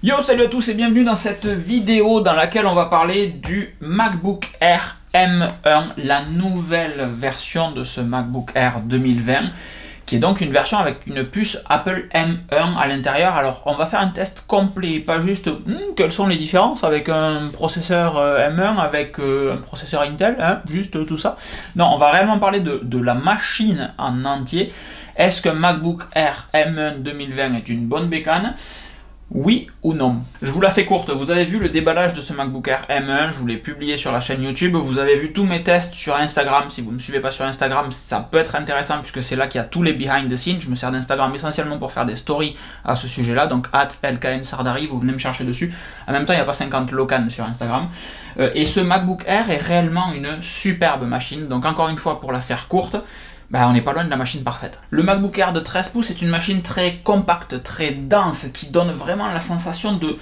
Yo, salut à tous et bienvenue dans cette vidéo dans laquelle on va parler du MacBook Air M1, la nouvelle version de ce MacBook Air 2020, qui est donc une version avec une puce Apple M1 à l'intérieur. Alors on va faire un test complet, pas juste quelles sont les différences avec un processeur M1, avec un processeur Intel, hein, juste tout ça. Non, on va réellement parler de la machine en entier. Est-ce qu'un MacBook Air M1 2020 est une bonne bécane ? Oui ou non? Je vous la fais courte, vous avez vu le déballage de ce MacBook Air M1, je vous l'ai publié sur la chaîne YouTube, vous avez vu tous mes tests sur Instagram. Si vous ne me suivez pas sur Instagram, ça peut être intéressant puisque c'est là qu'il y a tous les behind the scenes. Je me sers d'Instagram essentiellement pour faire des stories à ce sujet-là, donc @LKNSardari, vous venez me chercher dessus. En même temps, il n'y a pas 50 Locan sur Instagram. Et ce MacBook Air est réellement une superbe machine, donc encore une fois, pour la faire courte, on n'est pas loin de la machine parfaite. Le MacBook Air de 13 pouces est une machine très compacte, très dense, qui donne vraiment la sensation de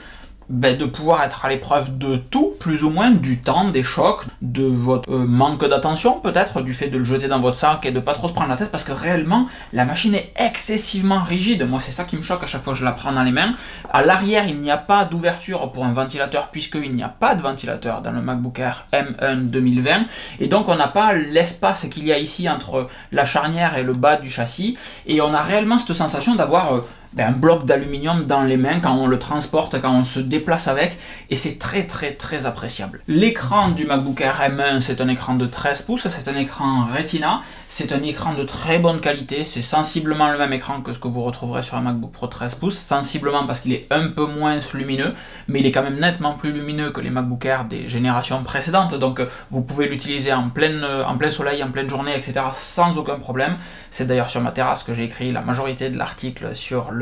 pouvoir être à l'épreuve de tout, plus ou moins, du temps, des chocs, de votre manque d'attention peut-être, du fait de le jeter dans votre sac et de pas trop se prendre la tête, parce que réellement, la machine est excessivement rigide. Moi, c'est ça qui me choque à chaque fois que je la prends dans les mains. À l'arrière, il n'y a pas d'ouverture pour un ventilateur, puisqu'il n'y a pas de ventilateur dans le MacBook Air M1 2020, et donc on n'a pas l'espace qu'il y a ici entre la charnière et le bas du châssis, et on a réellement cette sensation d'avoir un bloc d'aluminium dans les mains quand on le transporte, quand on se déplace avec, et c'est très appréciable. L'écran du MacBook Air M1, c'est un écran de 13 pouces, c'est un écran Retina, c'est un écran de très bonne qualité, c'est sensiblement le même écran que ce que vous retrouverez sur un MacBook Pro 13 pouces, sensiblement parce qu'il est un peu moins lumineux, mais il est quand même nettement plus lumineux que les MacBook Air des générations précédentes, donc vous pouvez l'utiliser en plein soleil, en pleine journée, etc. sans aucun problème. C'est d'ailleurs sur ma terrasse que j'ai écrit la majorité de l'article sur le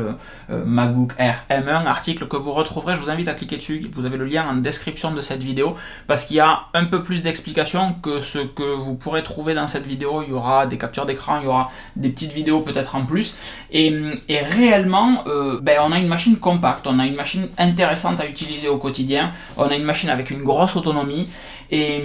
MacBook Air M1, article que vous retrouverez, je vous invite à cliquer dessus, vous avez le lien en description de cette vidéo, parce qu'il y a un peu plus d'explications que ce que vous pourrez trouver dans cette vidéo. Il y aura des captures d'écran, il y aura des petites vidéos peut-être en plus, et réellement, on a une machine compacte, on a une machine intéressante à utiliser au quotidien, on a une machine avec une grosse autonomie, et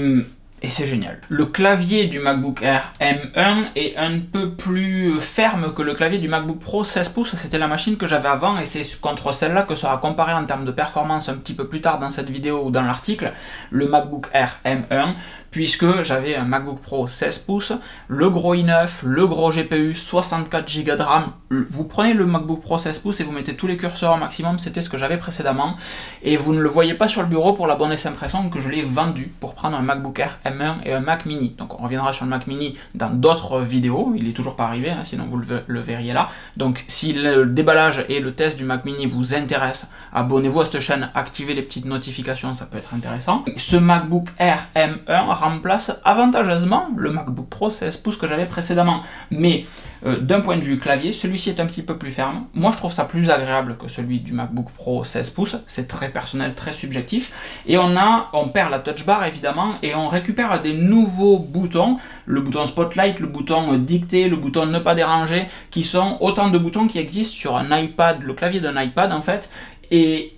c'est génial. Le clavier du MacBook Air M1 est un peu plus ferme que le clavier du MacBook Pro 16 pouces, c'était la machine que j'avais avant, et c'est contre celle-là que sera comparé en termes de performance un petit peu plus tard dans cette vidéo ou dans l'article, le MacBook Air M1, puisque j'avais un MacBook Pro 16 pouces, le gros i9, le gros GPU, 64 Go de RAM. Vous prenez le MacBook Pro 16 pouces et vous mettez tous les curseurs au maximum, c'était ce que j'avais précédemment, et vous ne le voyez pas sur le bureau pour la bonne et simple raison que je l'ai vendu pour prendre un MacBook Air M1 et un Mac Mini. Donc on reviendra sur le Mac Mini dans d'autres vidéos, il est toujours pas arrivé, hein, sinon vous le verriez là. Donc si le déballage et le test du Mac Mini vous intéressent, abonnez-vous à cette chaîne, activez les petites notifications, ça peut être intéressant. Ce MacBook Air M1 remplace avantageusement le MacBook Pro 16 pouces que j'avais précédemment, mais d'un point de vue clavier, celui-ci est un petit peu plus ferme. Moi je trouve ça plus agréable que celui du MacBook Pro 16 pouces, c'est très personnel, très subjectif, et on perd la touch bar évidemment, et on récupère des nouveaux boutons, le bouton Spotlight, le bouton Dicter, le bouton Ne pas déranger, qui sont autant de boutons qui existent sur un iPad, le clavier d'un iPad en fait. Et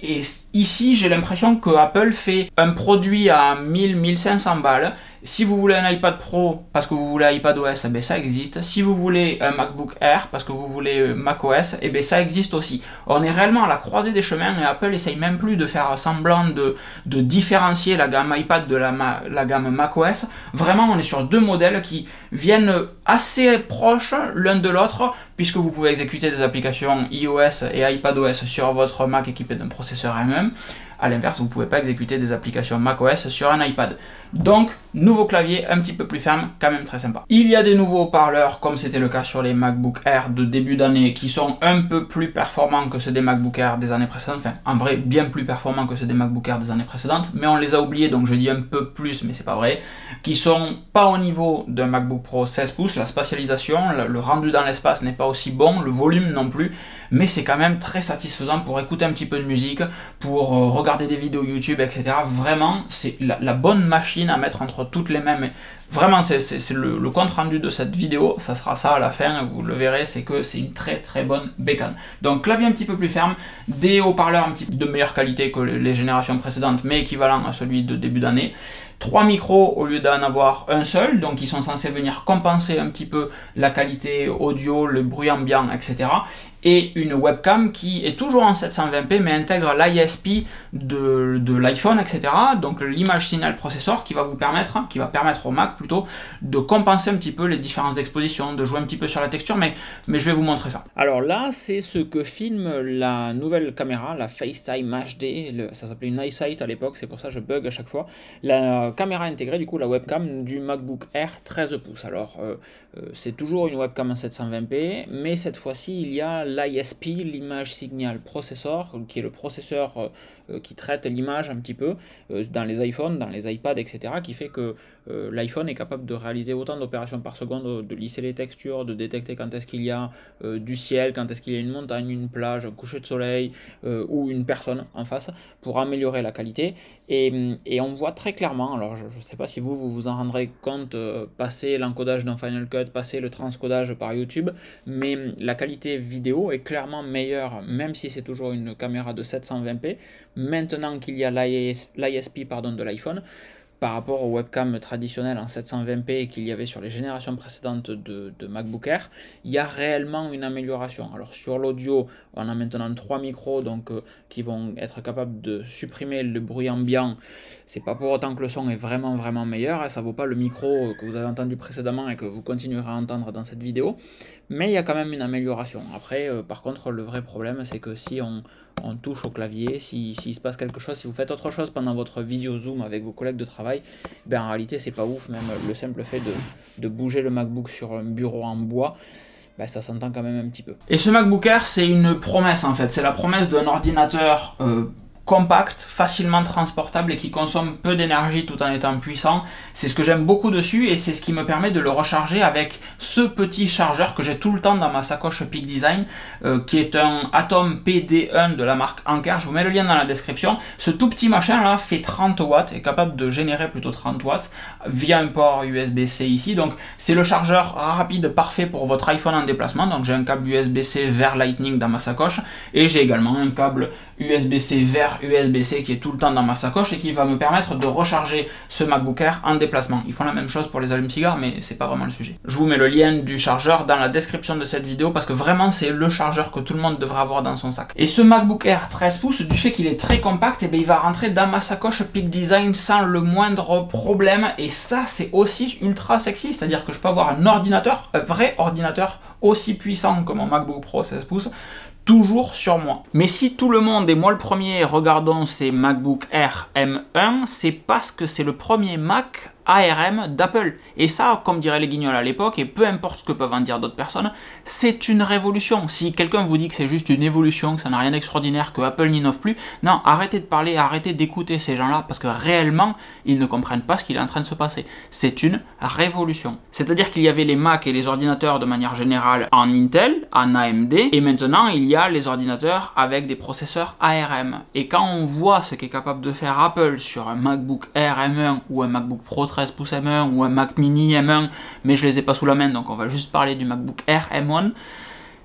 ici, j'ai l'impression que Apple fait un produit à 1000-1500 balles. Si vous voulez un iPad Pro parce que vous voulez iPadOS, ça existe. Si vous voulez un MacBook Air parce que vous voulez macOS, ça existe aussi. On est réellement à la croisée des chemins, et Apple essaye même plus de faire semblant de différencier la gamme iPad de la gamme macOS. Vraiment, on est sur deux modèles qui viennent assez proches l'un de l'autre, puisque vous pouvez exécuter des applications iOS et iPadOS sur votre Mac équipé d'un processeur M1. A l'inverse, vous ne pouvez pas exécuter des applications macOS sur un iPad. Donc, nouveau clavier un petit peu plus ferme, quand même très sympa. Il y a des nouveaux haut-parleurs, comme c'était le cas sur les MacBook Air de début d'année, qui sont un peu plus performants que ceux des MacBook Air des années précédentes. Enfin, en vrai, bien plus performants que ceux des MacBook Air des années précédentes, mais on les a oubliés, donc je dis un peu plus, mais c'est pas vrai. Qui sont pas au niveau d'un MacBook Pro 16 pouces, la spatialisation, le rendu dans l'espace n'est pas aussi bon, le volume non plus, mais c'est quand même très satisfaisant pour écouter un petit peu de musique, pour regarder des vidéos YouTube, etc. Vraiment, c'est la bonne machine à mettre entre toutes les mains Vraiment, c'est le compte rendu de cette vidéo, ça sera ça à la fin, vous le verrez, c'est que c'est une très très bonne bécane. Donc clavier un petit peu plus ferme, des haut-parleurs un petit peu de meilleure qualité que les générations précédentes, mais équivalent à celui de début d'année. 3 micros au lieu d'en avoir un seul, donc ils sont censés venir compenser un petit peu la qualité audio, le bruit ambiant, etc. Et une webcam qui est toujours en 720p mais intègre l'ISP de l'iPhone, etc. Donc l'image signal processor qui va permettre au Mac plutôt de compenser un petit peu les différences d'exposition, de jouer un petit peu sur la texture, mais je vais vous montrer ça. Alors là, c'est ce que filme la nouvelle caméra, la FaceTime HD, ça s'appelait une iSight à l'époque, c'est pour ça que je bug à chaque fois. La caméra intégrée, du coup la webcam du MacBook Air 13 pouces. Alors c'est toujours une webcam en 720p, mais cette fois-ci il y a l'ISP, l'image signal processor, qui est le processeur qui traite l'image un petit peu dans les iPhones, dans les iPads, etc., qui fait que l'iPhone est capable de réaliser autant d'opérations par seconde, de lisser les textures, de détecter quand est-ce qu'il y a du ciel, quand est-ce qu'il y a une montagne, une plage, un coucher de soleil ou une personne en face, pour améliorer la qualité. Et on voit très clairement, alors je ne sais pas si vous en rendrez compte, passer l'encodage dans Final Cut, passer le transcodage par YouTube, mais la qualité vidéo est clairement meilleure, même si c'est toujours une caméra de 720p, maintenant qu'il y a l'ISP de l'iPhone, par rapport aux webcams traditionnelles en 720p qu'il y avait sur les générations précédentes de MacBook Air, il y a réellement une amélioration. Alors sur l'audio, on a maintenant 3 micros donc, qui vont être capables de supprimer le bruit ambiant. C'est pas pour autant que le son est vraiment meilleur, hein, ça vaut pas le micro que vous avez entendu précédemment et que vous continuerez à entendre dans cette vidéo, mais il y a quand même une amélioration. Après, par contre, le vrai problème, c'est que si on touche au clavier, s'il se passe quelque chose, si vous faites autre chose pendant votre visio Zoom avec vos collègues de travail, ben en réalité c'est pas ouf, même le simple fait de bouger le MacBook sur un bureau en bois, ben ça s'entend quand même un petit peu. Et ce MacBook Air, c'est une promesse en fait, c'est la promesse d'un ordinateur compact, facilement transportable et qui consomme peu d'énergie tout en étant puissant. C'est ce que j'aime beaucoup dessus et c'est ce qui me permet de le recharger avec ce petit chargeur que j'ai tout le temps dans ma sacoche Peak Design, qui est un Atom PD1 de la marque Anker. Je vous mets le lien dans la description. Ce tout petit machin là fait 30 watts, est capable de générer plutôt 30 watts via un port USB-C ici. Donc c'est le chargeur rapide parfait pour votre iPhone en déplacement. Donc j'ai un câble USB-C vers Lightning dans ma sacoche et j'ai également un câble USB-C vers USB-C qui est tout le temps dans ma sacoche et qui va me permettre de recharger ce MacBook Air en déplacement. Ils font la même chose pour les allumes-cigares, mais c'est pas vraiment le sujet. Je vous mets le lien du chargeur dans la description de cette vidéo parce que vraiment c'est le chargeur que tout le monde devrait avoir dans son sac. Et ce MacBook Air 13 pouces, du fait qu'il est très compact, et bien il va rentrer dans ma sacoche Peak Design sans le moindre problème, et ça c'est aussi ultra sexy, c'est-à-dire que je peux avoir un ordinateur, un vrai ordinateur aussi puissant que mon MacBook Pro 16 pouces, toujours sur moi. Mais si tout le monde, et moi le premier, regardons ces MacBook Air M1, c'est parce que c'est le premier Mac ARM d'Apple. Et ça, comme diraient les guignols à l'époque, et peu importe ce que peuvent en dire d'autres personnes, c'est une révolution. Si quelqu'un vous dit que c'est juste une évolution, que ça n'a rien d'extraordinaire, que Apple n'innove plus, non, arrêtez de parler, arrêtez d'écouter ces gens-là, parce que réellement, ils ne comprennent pas ce qu'il est en train de se passer. C'est une révolution. C'est-à-dire qu'il y avait les Mac et les ordinateurs de manière générale en Intel, en AMD, et maintenant il y a les ordinateurs avec des processeurs ARM. Et quand on voit ce qu'est capable de faire Apple sur un MacBook Air M1 ou un MacBook Pro 13 pouces M1 ou un Mac Mini M1, mais je les ai pas sous la main, donc on va juste parler du MacBook Air M1,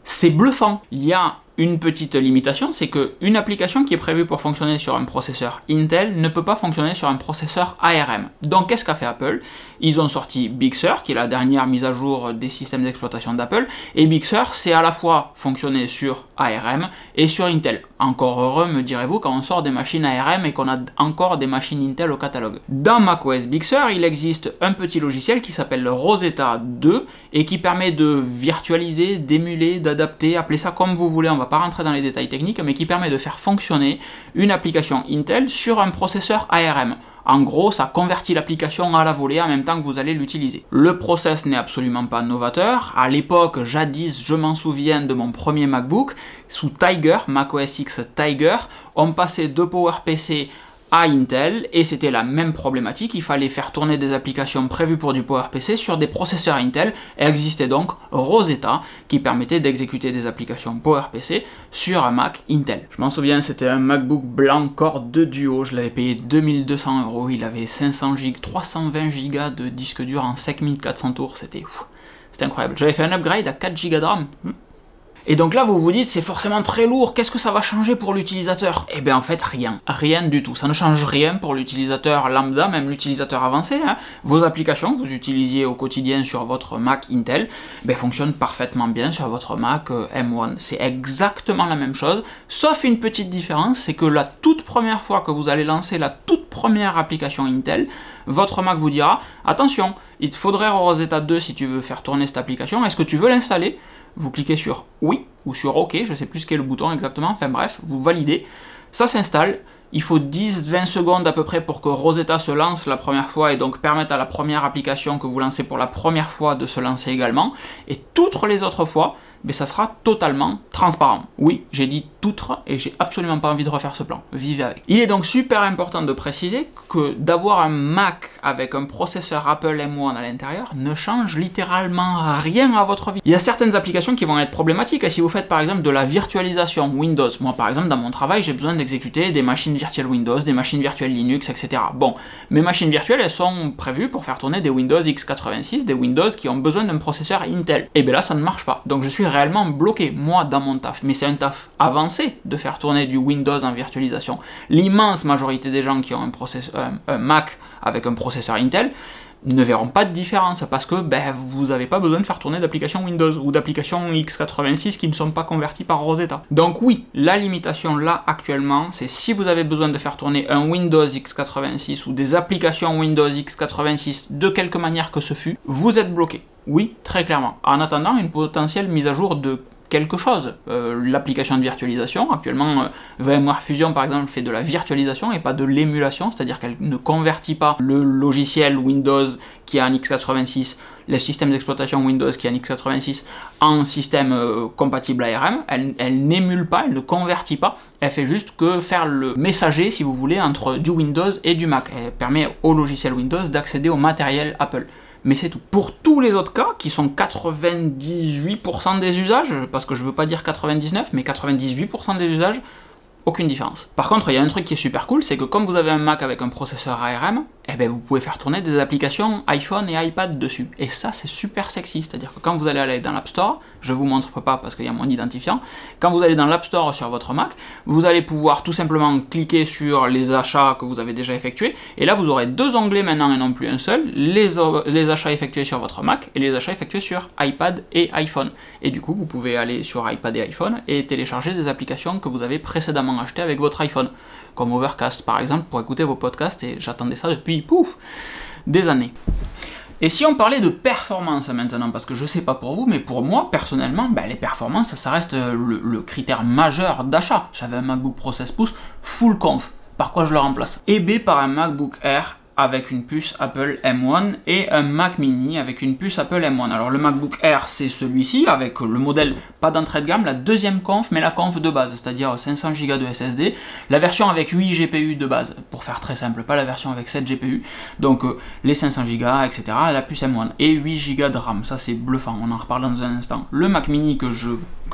c'est bluffant. Il y a une petite limitation, c'est qu'une application qui est prévue pour fonctionner sur un processeur Intel ne peut pas fonctionner sur un processeur ARM. Donc qu'est-ce qu'a fait Apple? Ils ont sorti Big Sur, qui est la dernière mise à jour des systèmes d'exploitation d'Apple, et Big Sur, c'est à la fois fonctionner sur ARM et sur Intel. Encore heureux, me direz-vous, quand on sort des machines ARM et qu'on a encore des machines Intel au catalogue. Dans macOS Big Sur, il existe un petit logiciel qui s'appelle Rosetta 2 et qui permet de virtualiser, d'émuler, d'adapter, appelez ça comme vous voulez, on va pas rentrer dans les détails techniques, mais qui permet de faire fonctionner une application Intel sur un processeur ARM. En gros, ça convertit l'application à la volée en même temps que vous allez l'utiliser. Le process n'est absolument pas novateur. À l'époque, jadis, je m'en souviens de mon premier MacBook, sous Tiger, macOS X Tiger, on passait de PowerPC à Intel, et c'était la même problématique, il fallait faire tourner des applications prévues pour du PowerPC sur des processeurs Intel, et existait donc Rosetta, qui permettait d'exécuter des applications PowerPC sur un Mac Intel. Je m'en souviens, c'était un MacBook blanc Core 2 Duo, je l'avais payé 2200 €, il avait 500 Go, 320 Go de disque dur en 5400 tours, c'était incroyable. J'avais fait un upgrade à 4 Go de RAM. Et donc là, vous vous dites, c'est forcément très lourd, qu'est-ce que ça va changer pour l'utilisateur? Eh bien en fait, rien du tout. Ça ne change rien pour l'utilisateur lambda, même l'utilisateur avancé. Hein. Vos applications que vous utilisiez au quotidien sur votre Mac Intel, fonctionnent parfaitement bien sur votre Mac M1. C'est exactement la même chose, sauf une petite différence, c'est que la toute première fois que vous allez lancer la toute première application Intel, votre Mac vous dira, attention, il te faudrait Rosetta 2 si tu veux faire tourner cette application, est-ce que tu veux l'installer? Vous cliquez sur oui ou sur OK, je ne sais plus ce qu'est le bouton exactement, enfin bref, vous validez, ça s'installe, il faut 10-20 secondes à peu près pour que Rosetta se lance la première fois et donc permette à la première application que vous lancez pour la première fois de se lancer également, et toutes les autres fois, ça sera totalement transparent. Oui, j'ai dit toutes et j'ai absolument pas envie de refaire ce plan. Vivez avec. Il est donc super important de préciser que d'avoir un Mac avec un processeur Apple M1 à l'intérieur ne change littéralement rien à votre vie. Il y a certaines applications qui vont être problématiques. Et si vous faites par exemple de la virtualisation Windows, moi par exemple dans mon travail j'ai besoin d'exécuter des machines virtuelles Windows, des machines virtuelles Linux, etc. Bon, mes machines virtuelles elles sont prévues pour faire tourner des Windows x86, des Windows qui ont besoin d'un processeur Intel. Et bien là ça ne marche pas. Donc je suis réellement bloqué, moi, dans mon taf. Mais c'est un taf avancé de faire tourner du Windows en virtualisation. L'immense majorité des gens qui ont un Mac avec un processeur Intel ne verront pas de différence parce que vous n'avez pas besoin de faire tourner d'applications Windows ou d'applications x86 qui ne sont pas converties par Rosetta. Donc oui, la limitation là actuellement, c'est si vous avez besoin de faire tourner un Windows x86 ou des applications Windows x86 de quelque manière que ce fût, vous êtes bloqué. Oui, très clairement. En attendant une potentielle mise à jour de quelque chose. L'application de virtualisation, actuellement VMware Fusion par exemple fait de la virtualisation et pas de l'émulation, c'est-à-dire qu'elle ne convertit pas le logiciel Windows qui est en x86, le système d'exploitation Windows qui est en x86 en système compatible ARM, elle n'émule pas, elle ne convertit pas, elle fait juste que faire le messager si vous voulez entre du Windows et du Mac. Elle permet au logiciel Windows d'accéder au matériel Apple. Mais c'est tout. Pour tous les autres cas, qui sont 98% des usages, parce que je veux pas dire 99, mais 98% des usages, aucune différence. Par contre, il y a un truc qui est super cool, c'est que comme vous avez un Mac avec un processeur ARM, vous pouvez faire tourner des applications iPhone et iPad dessus. Et ça, c'est super sexy, c'est-à-dire que quand vous allez aller dans l'App Store, je vous montre pas parce qu'il y a mon identifiant, quand vous allez dans l'App Store sur votre Mac, vous allez pouvoir tout simplement cliquer sur les achats que vous avez déjà effectués, et là vous aurez deux onglets maintenant et non plus un seul, les achats effectués sur votre Mac et les achats effectués sur iPad et iPhone. Et du coup, vous pouvez aller sur iPad et iPhone et télécharger des applications que vous avez précédemment achetées avec votre iPhone, comme Overcast par exemple, pour écouter vos podcasts, et j'attendais ça depuis, des années. Et si on parlait de performance maintenant, parce que je sais pas pour vous, mais pour moi, personnellement, les performances, ça reste le critère majeur d'achat. J'avais un MacBook Pro 16 pouces, full conf. Par quoi je le remplace? Par un MacBook Air avec une puce Apple M1 et un Mac Mini avec une puce Apple M1. Alors le MacBook Air c'est celui-ci avec le modèle pas d'entrée de gamme, la deuxième conf mais la conf de base, c'est-à-dire 500 Go de SSD, la version avec 8 GPU de base, pour faire très simple, pas la version avec 7 GPU, donc les 500 Go, etc., la puce M1 et 8 Go de RAM, ça c'est bluffant, on en reparle dans un instant. Le Mac Mini que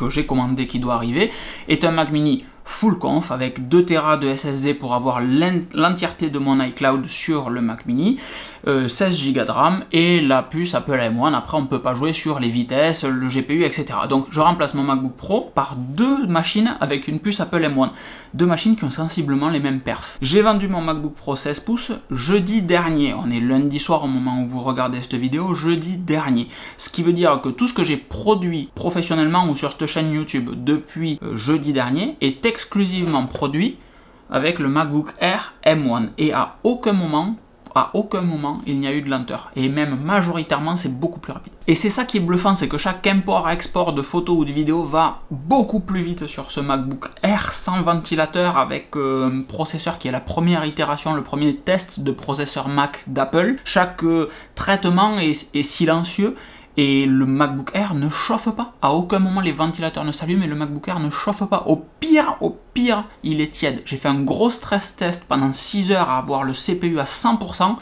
j'ai commandé qui doit arriver est un Mac Mini full conf avec 2 Tera de SSD pour avoir l'entièreté de mon iCloud sur le Mac Mini, 16 Go de RAM et la puce Apple M1. Après on ne peut pas jouer sur les vitesses, le GPU, etc. Donc je remplace mon MacBook Pro par deux machines avec une puce Apple M1. Deux machines qui ont sensiblement les mêmes perfs. J'ai vendu mon MacBook Pro 16 pouces jeudi dernier. On est lundi soir au moment où vous regardez cette vidéo, jeudi dernier. Ce qui veut dire que tout ce que j'ai produit professionnellement ou sur cette chaîne YouTube depuis jeudi dernier est exclusivement produit avec le MacBook Air M1. Et à aucun moment, il n'y a eu de lenteur. Et même majoritairement, c'est beaucoup plus rapide. Et c'est ça qui est bluffant, c'est que chaque import-export de photos ou de vidéos va beaucoup plus vite sur ce MacBook Air sans ventilateur avec un processeur qui est la première itération, le premier test de processeur Mac d'Apple. Chaque traitement est silencieux et le MacBook Air ne chauffe pas. À aucun moment les ventilateurs ne s'allument et le MacBook Air ne chauffe pas. Au pire, il est tiède. J'ai fait un gros stress test pendant 6 heures à avoir le CPU à 100%.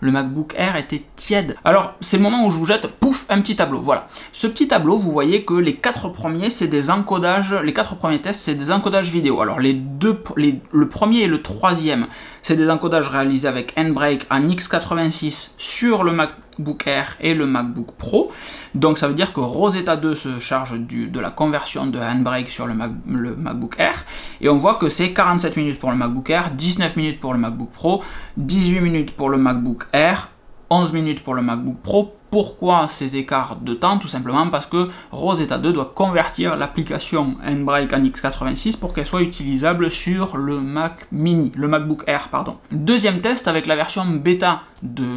Le MacBook Air était tiède. Alors, c'est le moment où je vous jette, pouf, un petit tableau. Voilà. Ce petit tableau, vous voyez que les 4 premiers, c'est des encodages, les 4 premiers tests, c'est des encodages vidéo. Alors, le premier et le troisième, c'est des encodages réalisés avec Handbrake en x86 sur le MacBook Air et le MacBook Pro. Donc, ça veut dire que Rosetta 2 se charge de la conversion de Handbrake sur le MacBook Air. Et on voit que c'est 47 minutes pour le MacBook Air, 19 minutes pour le MacBook Pro, 18 minutes pour le MacBook Air, 11 minutes pour le MacBook Pro. Pourquoi ces écarts de temps? Tout simplement parce que Rosetta 2 doit convertir l'application Handbrake en x86 pour qu'elle soit utilisable sur le MacBook Air, pardon. Deuxième test avec la version bêta de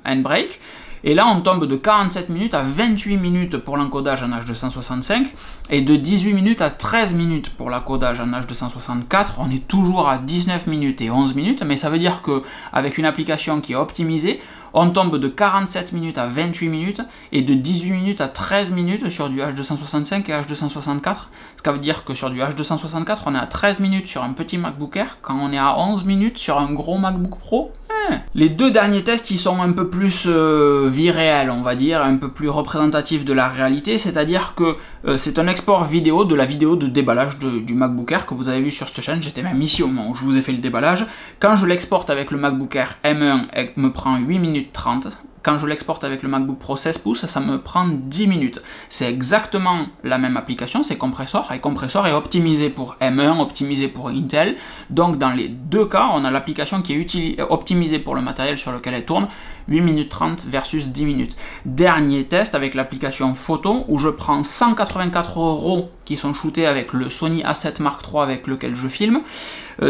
Handbrake. Et là, on tombe de 47 minutes à 28 minutes pour l'encodage en H265 et de 18 minutes à 13 minutes pour l'encodage en H264. On est toujours à 19 minutes et 11 minutes, mais ça veut dire qu'avec une application qui est optimisée, on tombe de 47 minutes à 28 minutes et de 18 minutes à 13 minutes sur du H265 et H264. Ce qui veut dire que sur du H264, on est à 13 minutes sur un petit MacBook Air, quand on est à 11 minutes sur un gros MacBook Pro. Les deux derniers tests, ils sont un peu plus vie réelle, on va dire, un peu plus représentatifs de la réalité, c'est-à-dire que c'est un export vidéo de la vidéo de déballage du MacBook Air que vous avez vu sur cette chaîne. J'étais même ici au moment où je vous ai fait le déballage. Quand je l'exporte avec le MacBook Air M1, elle me prend 8 minutes 30. Quand je l'exporte avec le MacBook Pro 16 pouces, ça me prend 10 minutes. C'est exactement la même application, c'est Compressor, et Compressor est optimisé pour M1, optimisé pour Intel. Donc dans les deux cas, on a l'application qui est optimisée pour le matériel sur lequel elle tourne, 8 minutes 30 versus 10 minutes. Dernier test avec l'application photo, où je prends 184 € qui sont shootés avec le Sony A7 Mark III avec lequel je filme.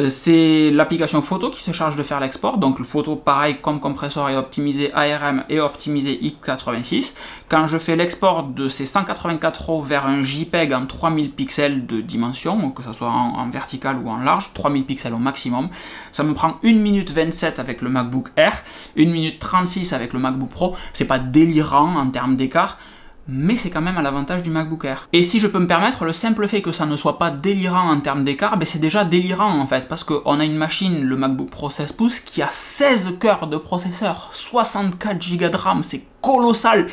C'est l'application photo qui se charge de faire l'export, donc le photo pareil comme Compressor est optimisé ARM et optimisé x86. Quand je fais l'export de ces 184 € vers un JPEG en 3000 pixels de dimension, que ce soit en vertical ou en large, 3000 pixels au maximum, ça me prend 1 minute 27 avec le MacBook Air, 1 minute 36 avec le MacBook Pro. C'est pas délirant en termes d'écart, mais c'est quand même à l'avantage du MacBook Air. Et si je peux me permettre, le simple fait que ça ne soit pas délirant en termes d'écart, ben c'est déjà délirant en fait, parce qu'on a une machine, le MacBook Pro 16 pouces, qui a 16 cœurs de processeur, 64 Go de RAM, c'est colossal,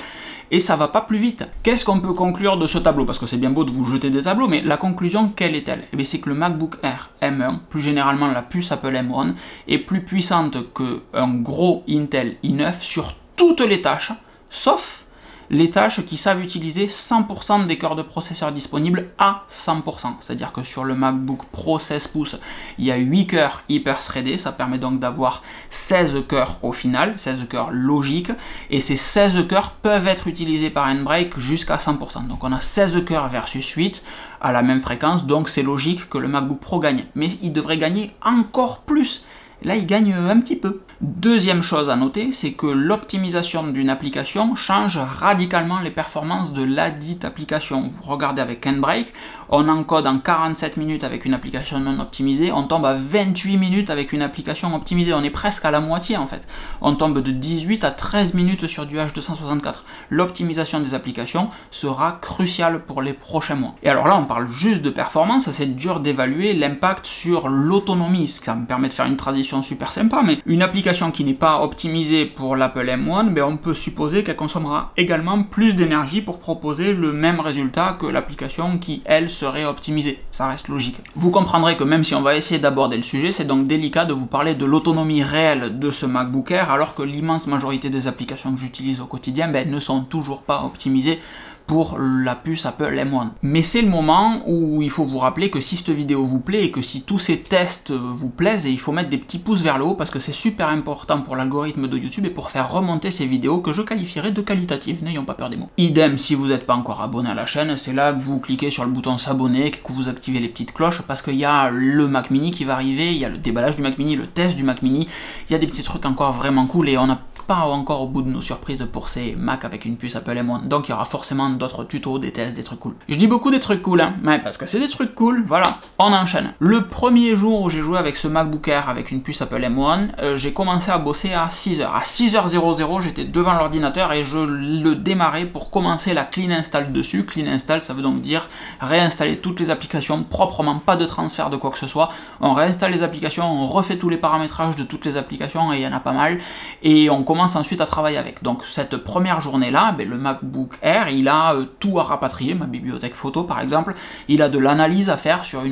et ça va pas plus vite. Qu'est-ce qu'on peut conclure de ce tableau? Parce que c'est bien beau de vous jeter des tableaux, mais la conclusion, quelle est-elle? Eh bien, c'est que le MacBook Air M1, plus généralement la puce Apple M1, est plus puissante qu'un gros Intel i9 sur toutes les tâches, sauf les tâches qui savent utiliser 100% des cœurs de processeur disponibles à 100%. C'est-à-dire que sur le MacBook Pro 16 pouces, il y a 8 cœurs hyper threadés, ça permet donc d'avoir 16 cœurs au final, 16 cœurs logiques, et ces 16 cœurs peuvent être utilisés par Handbrake jusqu'à 100%. Donc on a 16 cœurs versus 8 à la même fréquence, donc c'est logique que le MacBook Pro gagne. Mais il devrait gagner encore plus. Là, il gagne un petit peu. Deuxième chose à noter, c'est que l'optimisation d'une application change radicalement les performances de ladite application. Vous regardez avec Handbrake, on encode en 47 minutes avec une application non optimisée, on tombe à 28 minutes avec une application optimisée, on est presque à la moitié en fait. On tombe de 18 à 13 minutes sur du H264. L'optimisation des applications sera cruciale pour les prochains mois. Et alors là, on parle juste de performance, c'est dur d'évaluer l'impact sur l'autonomie, ça me permet de faire une transition super sympa, mais une application qui n'est pas optimisée pour l'Apple M1, ben on peut supposer qu'elle consommera également plus d'énergie pour proposer le même résultat que l'application qui, elle, serait optimisée. Ça reste logique. Vous comprendrez que même si on va essayer d'aborder le sujet, c'est donc délicat de vous parler de l'autonomie réelle de ce MacBook Air, alors que l'immense majorité des applications que j'utilise au quotidien ne sont toujours pas optimisées pour la puce Apple M1. Mais c'est le moment où il faut vous rappeler que si cette vidéo vous plaît et que si tous ces tests vous plaisent, il faut mettre des petits pouces vers le haut parce que c'est super important pour l'algorithme de YouTube et pour faire remonter ces vidéos que je qualifierais de qualitatives, n'ayons pas peur des mots. Idem, si vous n'êtes pas encore abonné à la chaîne, c'est là que vous cliquez sur le bouton s'abonner, que vous activez les petites cloches parce qu'il y a le Mac Mini qui va arriver, il y a le déballage du Mac Mini, le test du Mac Mini, il y a des petits trucs encore vraiment cool et on n'a pas encore au bout de nos surprises pour ces Mac avec une puce Apple M1, donc il y aura forcément d'autres tutos, des tests, des trucs cool. Je dis beaucoup des trucs cool, hein, mais parce que c'est des trucs cool, voilà. On enchaîne. Le premier jour où j'ai joué avec ce MacBook Air avec une puce Apple M1, j'ai commencé à bosser à 6h. À 6h00, j'étais devant l'ordinateur et je le démarrais pour commencer la clean install dessus. Clean install, ça veut donc dire réinstaller toutes les applications proprement, pas de transfert de quoi que ce soit. On réinstalle les applications, on refait tous les paramétrages de toutes les applications, et il y en a pas mal, et on commence ensuite à travailler avec. Donc cette première journée-là, le MacBook Air, il a tout à rapatrier, ma bibliothèque photo par exemple, il a de l'analyse à faire sur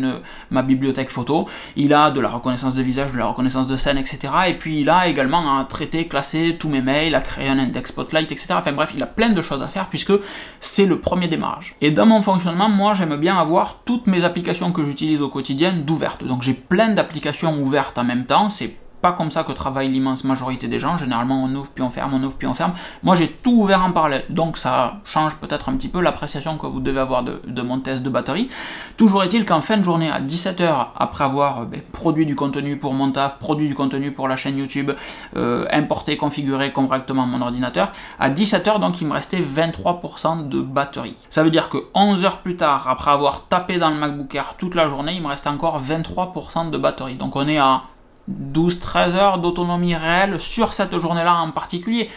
ma bibliothèque photo, il a de la reconnaissance de visage, de la reconnaissance de scène, etc. Et puis il a également à traiter, classer tous mes mails, à créer un index Spotlight, etc. Enfin bref, il a plein de choses à faire puisque c'est le premier démarrage. Et dans mon fonctionnement, moi j'aime bien avoir toutes mes applications que j'utilise au quotidien d'ouvertes. Donc j'ai plein d'applications ouvertes en même temps, c'est pas comme ça que travaille l'immense majorité des gens. Généralement on ouvre puis on ferme, on ouvre puis on ferme. Moi j'ai tout ouvert en parallèle, donc ça change peut-être un petit peu l'appréciation que vous devez avoir de mon test de batterie. Toujours est-il qu'en fin de journée, à 17h, après avoir produit du contenu pour mon taf, produit du contenu pour la chaîne YouTube, importé, configuré correctement mon ordinateur, à 17h donc il me restait 23% de batterie. Ça veut dire que 11 heures plus tard, après avoir tapé dans le MacBook Air toute la journée, il me restait encore 23% de batterie. Donc on est à 12-13 heures d'autonomie réelle sur cette journée-là en particulier.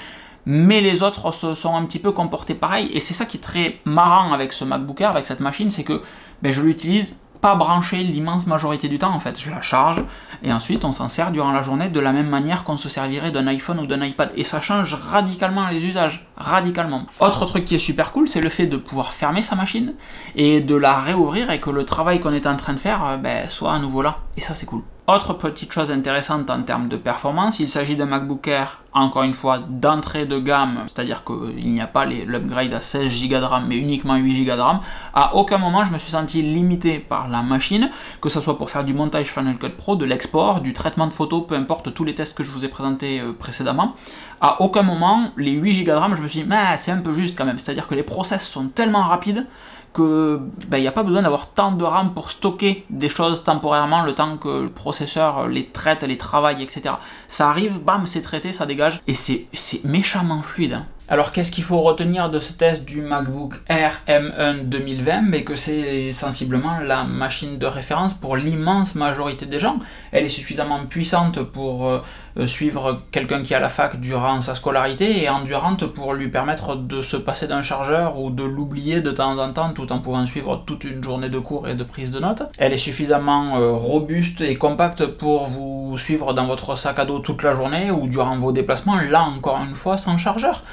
Mais les autres se sont un petit peu comportés pareil. Et c'est ça qui est très marrant avec ce MacBook Air, avec cette machine, c'est que je l'utilise pas branché l'immense majorité du temps en fait. Je la charge et ensuite on s'en sert durant la journée de la même manière qu'on se servirait d'un iPhone ou d'un iPad. Et ça change radicalement les usages, radicalement. Autre truc qui est super cool, c'est le fait de pouvoir fermer sa machine et de la réouvrir et que le travail qu'on est en train de faire soit à nouveau là. Et ça c'est cool. Autre petite chose intéressante en termes de performance, il s'agit d'un MacBook Air, encore une fois, d'entrée de gamme, c'est-à-dire qu'il n'y a pas l'upgrade à 16 Go de RAM, mais uniquement 8 Go de RAM. À aucun moment je me suis senti limité par la machine, que ce soit pour faire du montage Final Cut Pro, de l'export, du traitement de photos, peu importe tous les tests que je vous ai présentés précédemment. À aucun moment, les 8 Go de RAM, je me suis dit, c'est un peu juste quand même, c'est-à-dire que les process sont tellement rapides que il n'y a pas besoin d'avoir tant de RAM pour stocker des choses temporairement le temps que le processeur les traite, les travaille, etc. Ça arrive, bam, c'est traité, ça dégage, et c'est méchamment fluide. Hein. Alors qu'est-ce qu'il faut retenir de ce test du MacBook Air M1 2020? Mais que c'est sensiblement la machine de référence pour l'immense majorité des gens. Elle est suffisamment puissante pour suivre quelqu'un qui est à la fac durant sa scolarité et endurante pour lui permettre de se passer d'un chargeur ou de l'oublier de temps en temps tout en pouvant suivre toute une journée de cours et de prise de notes. Elle est suffisamment robuste et compacte pour vous suivre dans votre sac à dos toute la journée ou durant vos déplacements, là encore une fois sans chargeur.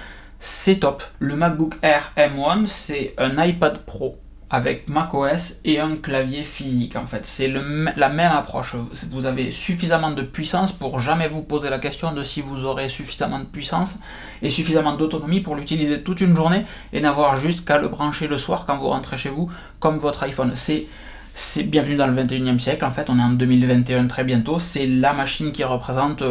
C'est top. Le MacBook Air M1, c'est un iPad Pro avec macOS et un clavier physique en fait. C'est la même approche. Vous avez suffisamment de puissance pour jamais vous poser la question de si vous aurez suffisamment de puissance et suffisamment d'autonomie pour l'utiliser toute une journée et n'avoir juste qu'à le brancher le soir quand vous rentrez chez vous comme votre iPhone. C'est bienvenue dans le 21e siècle en fait, on est en 2021 très bientôt, c'est la machine qui représente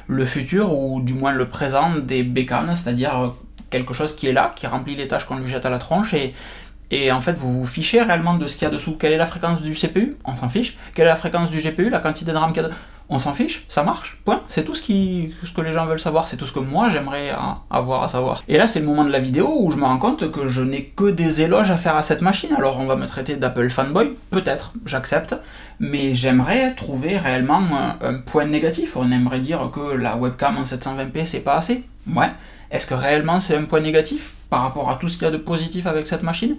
le futur ou du moins le présent des bécanes, c'est-à-dire quelque chose qui est là, qui remplit les tâches qu'on lui jette à la tronche et en fait vous vous fichez réellement de ce qu'il y a dessous. Quelle est la fréquence du CPU? On s'en fiche. Quelle est la fréquence du GPU? La quantité de RAM qu'il y a? On s'en fiche, ça marche, point. C'est tout ce que les gens veulent savoir, c'est tout ce que moi j'aimerais avoir à savoir. Et là c'est le moment de la vidéo où je me rends compte que je n'ai que des éloges à faire à cette machine. Alors on va me traiter d'Apple fanboy, peut-être, j'accepte, mais j'aimerais trouver réellement un point négatif. On aimerait dire que la webcam en 720p c'est pas assez. Ouais. Est-ce que réellement c'est un point négatif par rapport à tout ce qu'il y a de positif avec cette machine?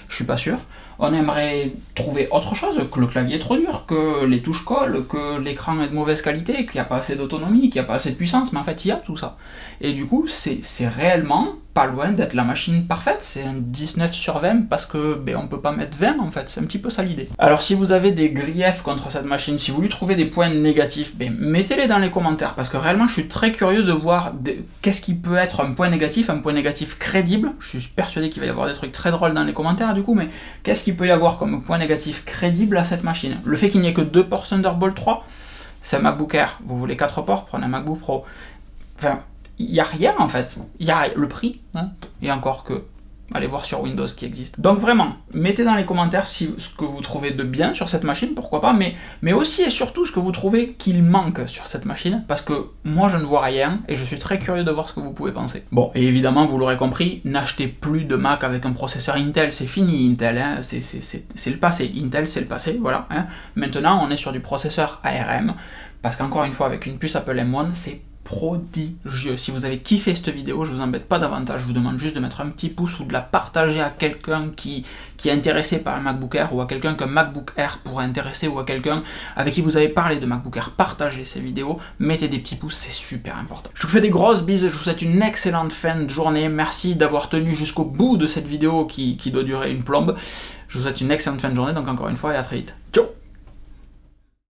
Je suis pas sûr. On aimerait trouver autre chose, que le clavier est trop dur, que les touches collent, que l'écran est de mauvaise qualité, qu'il n'y a pas assez d'autonomie, qu'il n'y a pas assez de puissance, mais en fait il y a tout ça. Et du coup, c'est réellement pas loin d'être la machine parfaite, c'est un 19 sur 20 parce que on peut pas mettre 20 en fait, c'est un petit peu ça l'idée. Alors si vous avez des griefs contre cette machine, si vous lui trouvez des points négatifs, mettez-les dans les commentaires parce que réellement je suis très curieux de voir qu'est-ce qui peut être un point négatif crédible. Je suis persuadé qu'il va y avoir des trucs très drôles dans les commentaires du coup, mais qu'est-ce qu'il peut y avoir comme point négatif crédible à cette machine? Le fait qu'il n'y ait que 2 ports Thunderbolt 3, c'est un MacBook Air, vous voulez 4 ports, prenez un MacBook Pro. Enfin, il n'y a rien en fait, il y a le prix, hein, et encore que, allez voir sur Windows ce qui existe. Donc vraiment, mettez dans les commentaires ce que vous trouvez de bien sur cette machine, pourquoi pas, mais aussi et surtout ce que vous trouvez qu'il manque sur cette machine, parce que moi je ne vois rien, et je suis très curieux de voir ce que vous pouvez penser. Bon, et évidemment, vous l'aurez compris, n'achetez plus de Mac avec un processeur Intel, c'est fini Intel, hein, c'est le passé, Intel c'est le passé, voilà. Hein. Maintenant, on est sur du processeur ARM, parce qu'encore une fois, avec une puce Apple M1, c'est prodigieux. Si vous avez kiffé cette vidéo, je vous embête pas davantage, je vous demande juste de mettre un petit pouce ou de la partager à quelqu'un qui est intéressé par un MacBook Air, ou à quelqu'un qu'un MacBook Air pourrait intéresser, ou à quelqu'un avec qui vous avez parlé de MacBook Air. Partagez ces vidéos, mettez des petits pouces, c'est super important. Je vous fais des grosses bises, je vous souhaite une excellente fin de journée, merci d'avoir tenu jusqu'au bout de cette vidéo qui doit durer une plombe. Je vous souhaite une excellente fin de journée, donc encore une fois, et à très vite. Ciao.